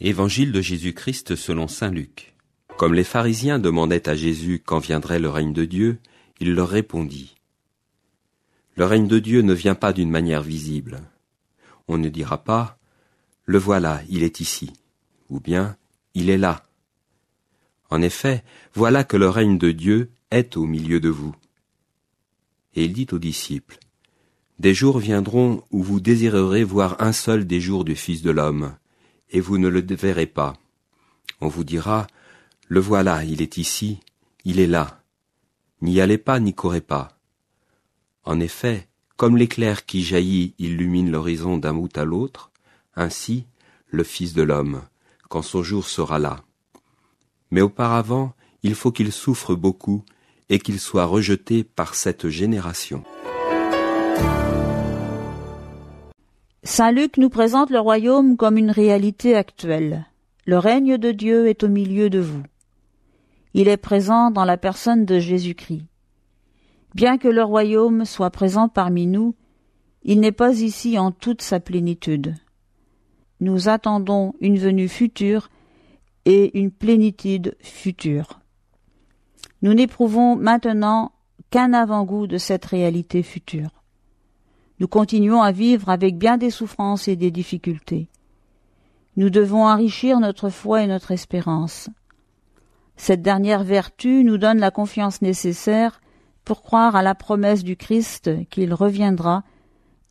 Évangile de Jésus-Christ selon saint Luc. Comme les pharisiens demandaient à Jésus quand viendrait le règne de Dieu, il leur répondit : Le règne de Dieu ne vient pas d'une manière visible. On ne dira pas : Le voilà, il est ici, ou bien il est là. En effet, voilà que le règne de Dieu est au milieu de vous. Et il dit aux disciples : Des jours viendront où vous désirerez voir un seul des jours du Fils de l'homme, et vous ne le verrez pas. On vous dira : Le voilà, il est ici, il est là. N'y allez pas, n'y courez pas. En effet, comme l'éclair qui jaillit illumine l'horizon d'un bout à l'autre, ainsi le Fils de l'homme, quand son jour sera là. Mais auparavant, il faut qu'il souffre beaucoup et qu'il soit rejeté par cette génération. Saint Luc nous présente le royaume comme une réalité actuelle. Le règne de Dieu est au milieu de vous. Il est présent dans la personne de Jésus-Christ. Bien que le royaume soit présent parmi nous, il n'est pas ici en toute sa plénitude. Nous attendons une venue future et une plénitude future. Nous n'éprouvons maintenant qu'un avant-goût de cette réalité future. Nous continuons à vivre avec bien des souffrances et des difficultés. Nous devons enrichir notre foi et notre espérance. Cette dernière vertu nous donne la confiance nécessaire pour croire à la promesse du Christ qu'il reviendra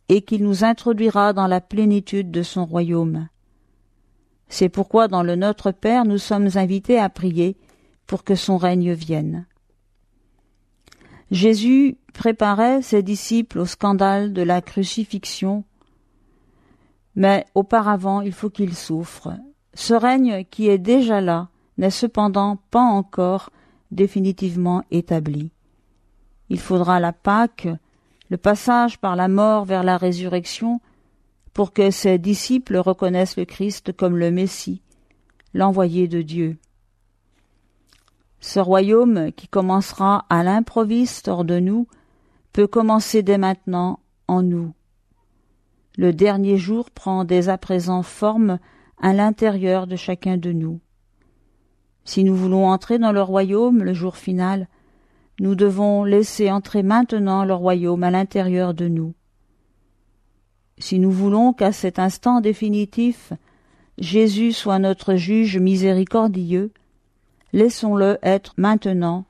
et qu'il nous introduira dans la plénitude de son royaume. C'est pourquoi dans le Notre Père nous sommes invités à prier pour que son règne vienne. Jésus préparait ses disciples au scandale de la crucifixion, mais auparavant il faut qu'il souffre. Ce règne qui est déjà là n'est cependant pas encore définitivement établi. Il faudra la Pâque, le passage par la mort vers la résurrection, pour que ses disciples reconnaissent le Christ comme le Messie, l'envoyé de Dieu. Ce royaume qui commencera à l'improviste hors de nous peut commencer dès maintenant en nous. Le dernier jour prend dès à présent forme à l'intérieur de chacun de nous. Si nous voulons entrer dans le royaume le jour final, nous devons laisser entrer maintenant le royaume à l'intérieur de nous. Si nous voulons qu'à cet instant définitif, Jésus soit notre juge miséricordieux, laissons-le être maintenant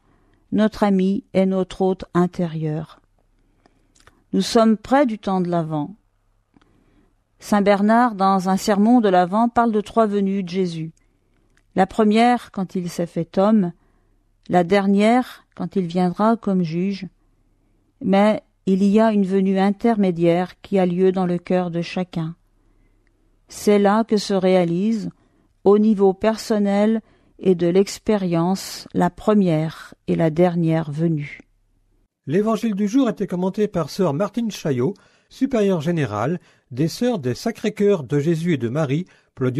notre ami et notre hôte intérieur. Nous sommes près du temps de l'Avent. Saint Bernard, dans un sermon de l'Avent, parle de 3 venues de Jésus. La première, quand il s'est fait homme, la dernière, quand il viendra comme juge, mais il y a une venue intermédiaire qui a lieu dans le cœur de chacun. C'est là que se réalise, au niveau personnel et de l'expérience, la première et la dernière venue. L'évangile du jour était commenté par sœur Martine Chaillot, supérieure générale des Sœurs des Sacré-Cœur de Jésus et de Marie pour le diocèse